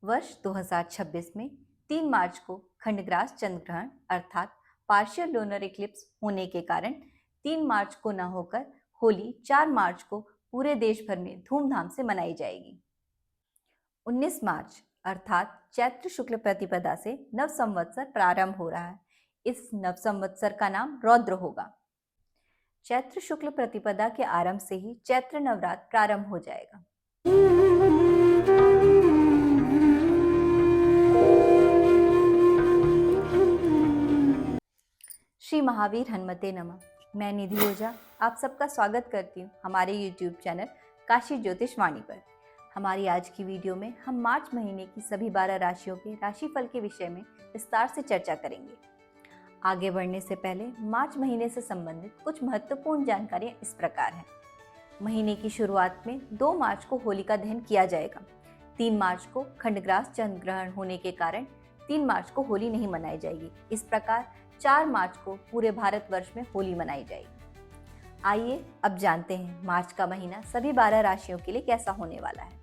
वर्ष 2026 में 3 मार्च को खंडग्रास चंद्र ग्रहण अर्थात पार्शियल लूनर इक्लिप्स होने के कारण 3 मार्च को न होकर होली 4 मार्च को पूरे देश भर में धूमधाम से मनाई जाएगी। 19 मार्च अर्थात चैत्र शुक्ल प्रतिपदा से नव संवत्सर प्रारंभ हो रहा है। इस नव संवत्सर का नाम रौद्र होगा। चैत्र शुक्ल प्रतिपदा के आरंभ से ही चैत्र नवरात्र प्रारंभ हो जाएगा। श्री महावीर हनुमते नमः। मैं निधि ओझा आप सबका स्वागत करती हूँ हमारे YouTube चैनल काशी ज्योतिष वाणी पर। हमारी आज की वीडियो में हम मार्च महीने की सभी 12 राशियों के राशिफल के विषय में विस्तार से चर्चा करेंगे। आगे बढ़ने से पहले मार्च महीने से संबंधित कुछ महत्वपूर्ण जानकारियाँ इस प्रकार हैं। महीने की शुरुआत में 2 मार्च को होलिका दहन किया जाएगा। 3 मार्च को खंडग्रास चंद्र ग्रहण होने के कारण 3 मार्च को होली नहीं मनाई जाएगी। इस प्रकार 4 मार्च को पूरे भारतवर्ष में होली मनाई जाएगी। आइए अब जानते हैं मार्च का महीना सभी 12 राशियों के लिए कैसा होने वाला है।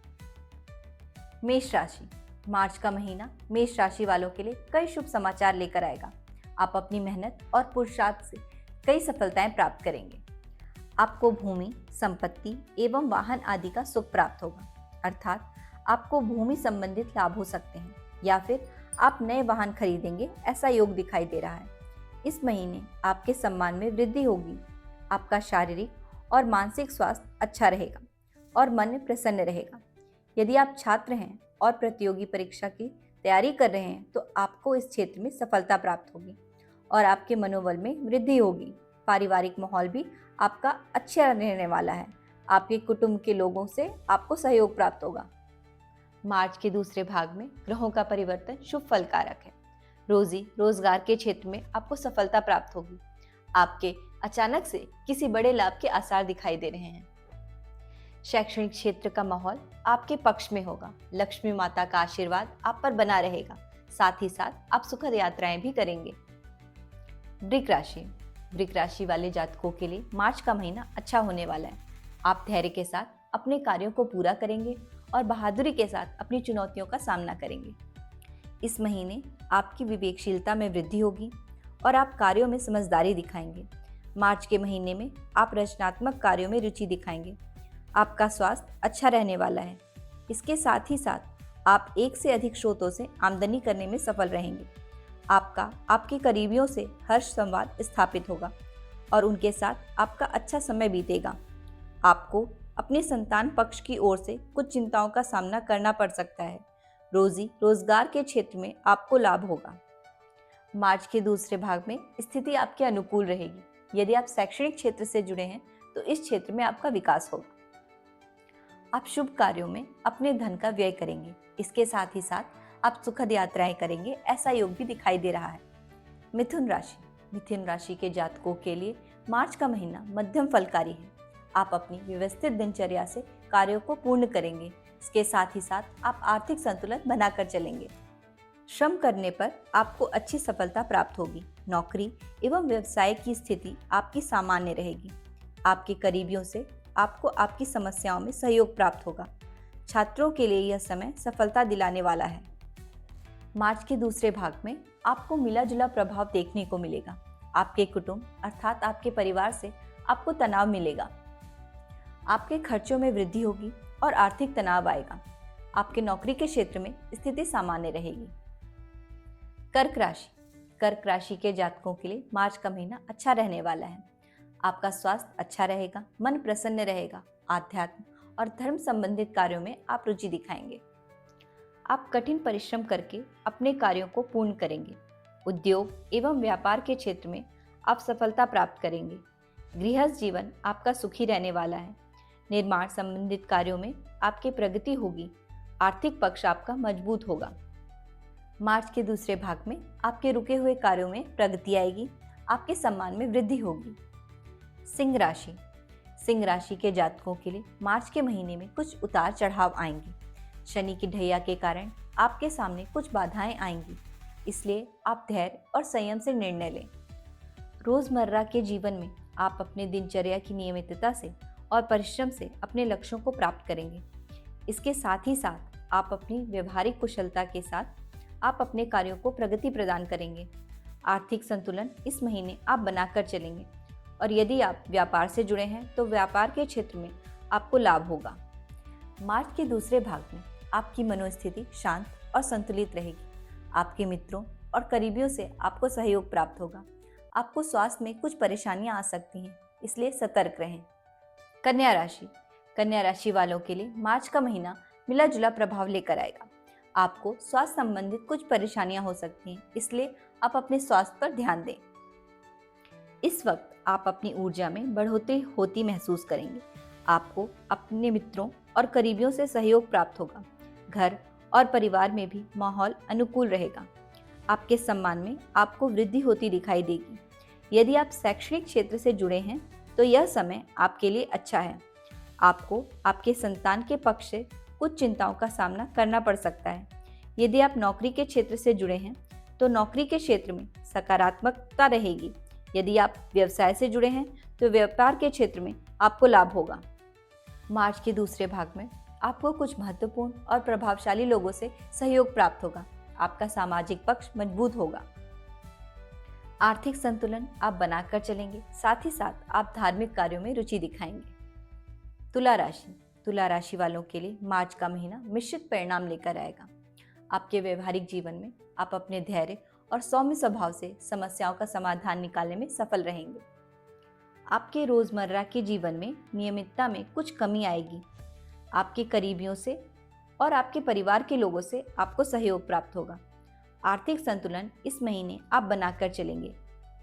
मेष राशि। मार्च का महीना मेष राशि वालों के लिए कई शुभ समाचार लेकर आएगा। आप अपनी मेहनत और पुरुषार्थ से कई सफलताएं प्राप्त करेंगे। आपको भूमि, संपत्ति एवं वाहन आदि का सुख प्राप्त होगा, अर्थात आपको भूमि संबंधित लाभ हो सकते हैं या फिर आप नए वाहन खरीदेंगे, ऐसा योग दिखाई दे रहा है। इस महीने आपके सम्मान में वृद्धि होगी। आपका शारीरिक और मानसिक स्वास्थ्य अच्छा रहेगा और मन प्रसन्न रहेगा। यदि आप छात्र हैं और प्रतियोगी परीक्षा की तैयारी कर रहे हैं तो आपको इस क्षेत्र में सफलता प्राप्त होगी और आपके मनोबल में वृद्धि होगी। पारिवारिक माहौल भी आपका अच्छा रहने वाला है। आपके कुटुंब के लोगों से आपको सहयोग प्राप्त होगा। मार्च के दूसरे भाग में ग्रहों का परिवर्तन शुभ फल कारक है। रोजी रोजगार के क्षेत्र में आपको सफलता प्राप्त होगी। आपके अचानक से किसी बड़े लाभ के आसार दिखाई दे रहे हैं। शैक्षणिक क्षेत्र का माहौल आपके पक्ष में होगा। लक्ष्मी माता का आशीर्वाद आप पर बना रहेगा। साथ ही साथ आप सुखद यात्राएं भी करेंगे। वृक राशि। वृक राशि वाले जातकों के लिए मार्च का महीना अच्छा होने वाला है। आप धैर्य के साथ अपने कार्यों को पूरा करेंगे और बहादुरी के साथ अपनी चुनौतियों का सामना करेंगे। इस महीने आपकी विवेकशीलता में वृद्धि होगी और आप कार्यों में समझदारी दिखाएंगे। मार्च के महीने में आप रचनात्मक कार्यों में रुचि दिखाएंगे। आपका स्वास्थ्य अच्छा रहने वाला है। इसके साथ ही साथ आप एक से अधिक स्रोतों से आमदनी करने में सफल रहेंगे। आपका आपके करीबियों से हर्ष संवाद स्थापित होगा और उनके साथ आपका अच्छा समय बीतेगा। आपको अपने संतान पक्ष की ओर से कुछ चिंताओं का सामना करना पड़ सकता है। रोजी रोजगार के क्षेत्र में आपको लाभ होगा। मार्च के दूसरे भाग में स्थिति आपके अनुकूल रहेगी। यदि आप शैक्षणिक क्षेत्र से जुड़े हैं तो इस क्षेत्र में आपका विकास होगा। आप शुभ कार्यों में अपने धन का व्यय करेंगे। इसके साथ ही साथ आप सुखद यात्राएं करेंगे, ऐसा योग भी दिखाई दे रहा है। मिथुन राशि। मिथुन राशि के जातकों के लिए मार्च का महीना मध्यम फलकारी है। आप अपनी व्यवस्थित दिनचर्या से कार्यों को पूर्ण करेंगे। इसके साथ ही साथ आप आर्थिक संतुलन बनाकर चलेंगे। श्रम करने पर आपको अच्छी सफलता प्राप्त होगी। नौकरी एवं व्यवसाय की स्थिति आपकी सामान्य रहेगी। आपके करीबियों से आपको आपकी समस्याओं में सहयोग प्राप्त होगा। छात्रों के लिए यह समय सफलता दिलाने वाला है। मार्च के दूसरे भाग में आपको मिला जुला प्रभाव देखने को मिलेगा। आपके कुटुंब अर्थात आपके परिवार से आपको तनाव मिलेगा। आपके खर्चों में वृद्धि होगी और आर्थिक तनाव आएगा। आपके नौकरी के क्षेत्र में स्थिति सामान्य रहेगी। कर्क राशि। कर्क राशि के जातकों के लिए मार्च का महीना अच्छा रहने वाला है। आपका स्वास्थ्य अच्छा रहेगा, मन प्रसन्न रहेगा। आध्यात्म और धर्म संबंधित कार्यों में आप रुचि दिखाएंगे। आप कठिन परिश्रम करके अपने कार्यों को पूर्ण करेंगे। उद्योग एवं व्यापार के क्षेत्र में आप सफलता प्राप्त करेंगे। गृहस्थ जीवन आपका सुखी रहने वाला है। निर्माण संबंधित कार्यों में आपकी प्रगति होगी। आर्थिक पक्ष आपका मजबूत होगा। मार्च के दूसरे भाग में आपके रुके हुए कार्यों में प्रगति आएगी। आपके सम्मान में वृद्धि होगी। सिंह राशि। सिंह राशि के जातकों के लिए मार्च के महीने में कुछ उतार चढ़ाव आएंगे। शनि की ढैया के कारण आपके सामने कुछ बाधाएं आएंगी, इसलिए आप धैर्य और संयम से निर्णय लें। रोजमर्रा के जीवन में आप अपने दिनचर्या की नियमितता से और परिश्रम से अपने लक्ष्यों को प्राप्त करेंगे। इसके साथ ही साथ आप अपनी व्यवहारिक कुशलता के साथ आप अपने कार्यों को प्रगति प्रदान करेंगे। आर्थिक संतुलन इस महीने आप बनाकर चलेंगे और यदि आप व्यापार से जुड़े हैं तो व्यापार के क्षेत्र में आपको लाभ होगा। मार्च के दूसरे भाग में आपकी मनोस्थिति शांत और संतुलित रहेगी। आपके मित्रों और करीबियों से आपको सहयोग प्राप्त होगा। आपको स्वास्थ्य में कुछ परेशानियां आ सकती हैं, इसलिए सतर्क रहें। कन्या राशि वालों के लिए मार्च का महीना मिला जुला प्रभाव लेकर आएगा। आपको स्वास्थ्य संबंधित कुछ परेशानियां हो सकती हैं, इसलिए आप अपने स्वास्थ्य पर ध्यान दें। इस वक्त आप अपनी ऊर्जा में बढ़ोतरी होती महसूस करेंगे। आपको अपने मित्रों और करीबियों से सहयोग प्राप्त होगा। घर और परिवार में भी माहौल अनुकूल रहेगा। आपके सम्मान में आपको वृद्धि होती दिखाई देगी। यदि आप शैक्षणिक क्षेत्र से जुड़े हैं तो यह समय आपके लिए अच्छा है। आपको आपके संतान के पक्ष से कुछ चिंताओं का सामना करना पड़ सकता है। यदि आप नौकरी के क्षेत्र से जुड़े हैं तो नौकरी के क्षेत्र में सकारात्मकता रहेगी। यदि आप व्यवसाय से जुड़े हैं तो व्यापार के क्षेत्र में आपको लाभ होगा। मार्च के दूसरे भाग में आपको कुछ महत्वपूर्ण और प्रभावशाली लोगों से सहयोग प्राप्त होगा। आपका सामाजिक पक्ष मजबूत होगा। आर्थिक संतुलन आप बनाकर चलेंगे, साथ ही साथ आप धार्मिक कार्यों में रुचि दिखाएंगे। तुला राशि वालों के लिए मार्च का महीना मिश्रित परिणाम लेकर आएगा। आपके व्यवहारिक जीवन में आप अपने धैर्य और सौम्य स्वभाव से समस्याओं का समाधान निकालने में सफल रहेंगे। आपके रोजमर्रा के जीवन में नियमितता में कुछ कमी आएगी। आपके करीबियों से और आपके परिवार के लोगों से आपको सहयोग प्राप्त होगा। आर्थिक संतुलन इस महीने आप बनाकर चलेंगे।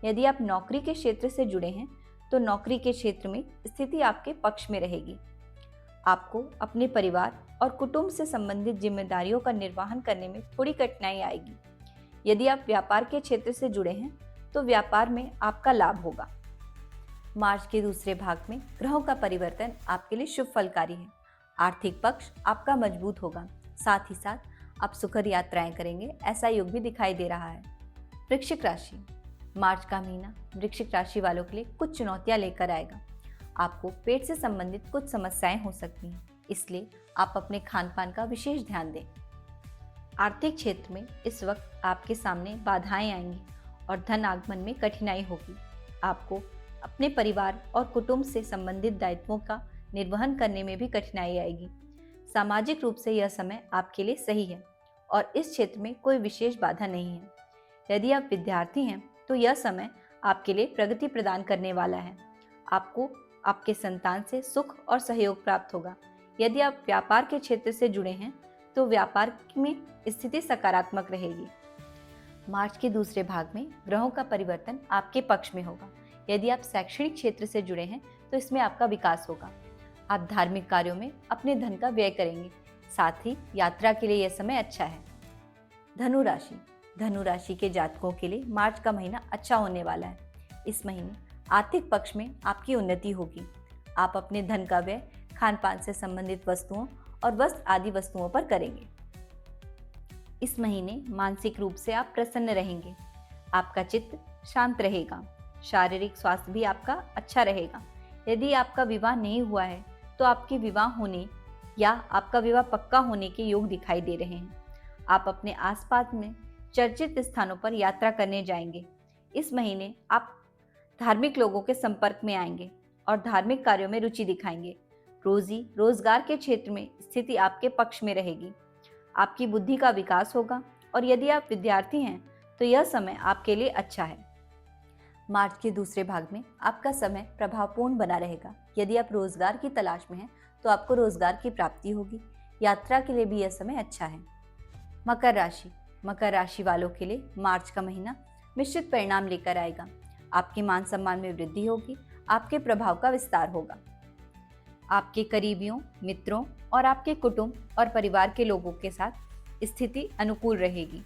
यदि आप नौकरी के क्षेत्र से जुड़े हैं तो नौकरी के क्षेत्र में स्थिति आपके पक्ष में रहेगी। आपको अपने परिवार और कुटुंब से संबंधित जिम्मेदारियों का निर्वहन करने में थोड़ी कठिनाई आएगी। यदि आप व्यापार के क्षेत्र से जुड़े हैं तो व्यापार में आपका लाभ होगा। मार्च के दूसरे भाग में ग्रहों का परिवर्तन आपके लिए शुभ फलकारी है। आर्थिक पक्ष आपका मजबूत होगा। साथ ही साथ आप सुखद यात्राएं करेंगे, ऐसा योग भी दिखाई दे रहा है। वृश्चिक राशि, मार्च का महीना वृश्चिक राशि वालों के लिए कुछ चुनौतियां लेकर आएगा। आपको पेट से संबंधित कुछ समस्याएं हो सकती हैं, इसलिए आप अपने खान पान का विशेष ध्यान दें। आर्थिक क्षेत्र में इस वक्त आपके सामने बाधाएं आएंगी और धन आगमन में कठिनाई होगी। आपको अपने परिवार और कुटुंब से संबंधित दायित्वों का निर्वहन करने में भी कठिनाई आएगी। सामाजिक रूप से यह समय आपके लिए सही है और इस क्षेत्र में कोई विशेष बाधा नहीं है। यदि आप विद्यार्थी हैं तो यह समय आपके लिए प्रगति प्रदान करने वाला है। आपको आपके संतान से सुख और सहयोग प्राप्त होगा। यदि आप व्यापार के क्षेत्र से जुड़े हैं तो व्यापार में स्थिति सकारात्मक रहेगी। मार्च के दूसरे भाग में ग्रहों का परिवर्तन आपके पक्ष में होगा। यदि आप शैक्षणिक क्षेत्र से जुड़े हैं तो इसमें आपका विकास होगा। आप धार्मिक कार्यों में अपने धन का व्यय करेंगे। साथ ही यात्रा के लिए यह समय अच्छा है। धनु राशि के जातकों के लिए मार्च का महीना अच्छा होने वाला है। इस महीने आर्थिक पक्ष में आपकी उन्नति होगी। आप अपने धन का व्यय खान पान से संबंधित वस्तुओं और वस्त्र आदि वस्तुओं पर करेंगे। इस महीने मानसिक रूप से आप प्रसन्न रहेंगे। आपका चित्त शांत रहेगा। शारीरिक स्वास्थ्य भी आपका अच्छा रहेगा। यदि आपका विवाह नहीं हुआ है तो आपके विवाह होने या आपका विवाह पक्का होने के योग दिखाई दे रहे हैं। आप अपने आसपास में चर्चित स्थानों पर यात्रा करने जाएंगे। इस महीने आप धार्मिक लोगों के संपर्क में आएंगे और धार्मिक कार्यों में रुचि दिखाएंगे। रोजगार के क्षेत्र में स्थिति आपके पक्ष में रहेगी। आपकी बुद्धि का विकास होगा और यदि आप विद्यार्थी हैं तो यह समय आपके लिए अच्छा है। मार्च के दूसरे भाग में आपका समय प्रभावपूर्ण बना रहेगा। यदि आप रोजगार की तलाश में हैं तो आपको रोजगार की प्राप्ति होगी। यात्रा के लिए भी यह समय अच्छा है। मकर राशि वालों के लिए मार्च का महीना मिश्रित परिणाम लेकर आएगा। आपके मान सम्मान में वृद्धि होगी। आपके प्रभाव का विस्तार होगा। आपके करीबियों, मित्रों और आपके कुटुंब और परिवार के लोगों के साथ स्थिति अनुकूल रहेगी।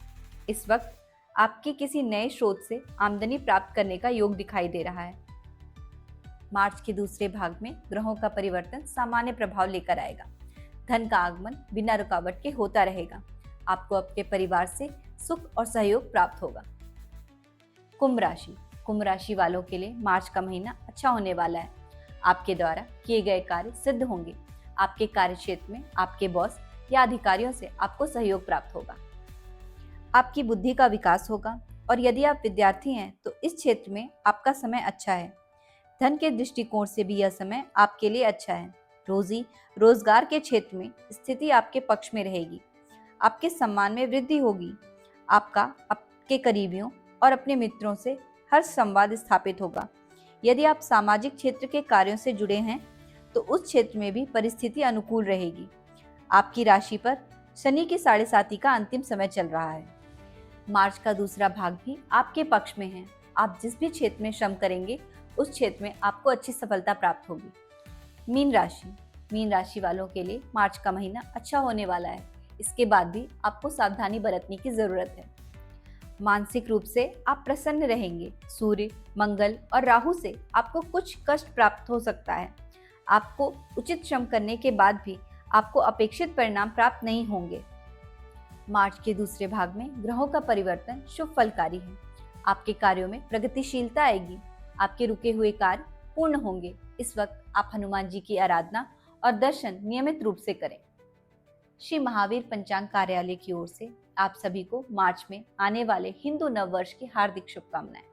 इस वक्त आपके किसी नए स्रोत से आमदनी प्राप्त करने का योग दिखाई दे रहा है। मार्च के दूसरे भाग में ग्रहों का परिवर्तन सामान्य प्रभाव लेकर आएगा। धन का आगमन बिना रुकावट के होता रहेगा। आपको अपने परिवार से सुख और सहयोग प्राप्त होगा। कुंभ राशि वालों के लिए मार्च का महीना अच्छा होने वाला है। आपके द्वारा किए गए कार्य सिद्ध होंगे। आपके कार्य क्षेत्र में आपके बॉस या अधिकारियों से आपको सहयोग प्राप्त होगा। आपकी बुद्धि का विकास होगा और यदि आप विद्यार्थी हैं तो इस क्षेत्र में आपका समय अच्छा है। धन के दृष्टिकोण से भी यह समय आपके लिए अच्छा है। रोजी रोजगार के क्षेत्र में स्थिति आपके पक्ष में रहेगी। आपके सम्मान में वृद्धि होगी। आपका आपके करीबियों और अपने मित्रों से हर संवाद स्थापित होगा। यदि आप सामाजिक क्षेत्र के कार्यों से जुड़े हैं तो उस क्षेत्र में भी परिस्थिति अनुकूल रहेगी। आपकी राशि पर शनि की 7.5 का अंतिम समय चल रहा है। मार्च का दूसरा भाग भी आपके पक्ष में है। आप जिस भी क्षेत्र में श्रम करेंगे उस क्षेत्र में आपको अच्छी सफलता प्राप्त होगी। मीन राशि वालों के लिए मार्च का महीना अच्छा होने वाला है। इसके बाद भी आपको सावधानी बरतने की जरूरत है। मानसिक रूप से आप प्रसन्न रहेंगे। सूर्य, मंगल और राहु से आपको कुछ कष्ट प्राप्त हो सकता है। आपको उचित श्रम करने के बाद भी आपको अपेक्षित परिणाम प्राप्त नहीं होंगे। मार्च के दूसरे भाग में ग्रहों का परिवर्तन शुभ फलकारी है। आपके कार्यों में प्रगतिशीलता आएगी। आपके रुके हुए कार्य पूर्ण होंगे। इस वक्त आप हनुमान जी की आराधना और दर्शन नियमित रूप से करें। श्री महावीर पंचांग कार्यालय की ओर से आप सभी को मार्च में आने वाले हिंदू नव वर्ष की हार्दिक शुभकामनाएं।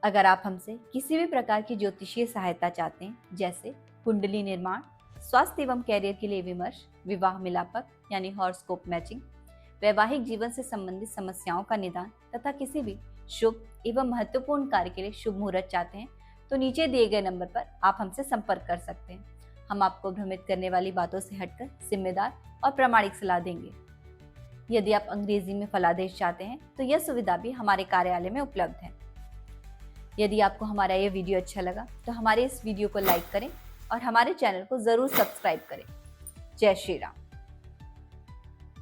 अगर आप हमसे किसी भी प्रकार की ज्योतिषीय सहायता चाहते हैं, जैसे कुंडली निर्माण, स्वास्थ्य एवं कैरियर के लिए विमर्श, विवाह मिलापक यानी हॉरोस्कोप मैचिंग, वैवाहिक जीवन से संबंधित समस्याओं का निदान तथा किसी भी शुभ एवं महत्वपूर्ण कार्य के लिए शुभ मुहूर्त चाहते हैं तो नीचे दिए गए नंबर पर आप हमसे संपर्क कर सकते हैं। हम आपको भ्रमित करने वाली बातों से हटकर जिम्मेदार और प्रामाणिक सलाह देंगे। यदि आप अंग्रेजी में फलादेश चाहते हैं तो यह सुविधा भी हमारे कार्यालय में उपलब्ध है। यदि आपको हमारा यह वीडियो अच्छा लगा तो हमारे इस वीडियो को लाइक करें और हमारे चैनल को जरूर सब्सक्राइब करें। जय श्री राम।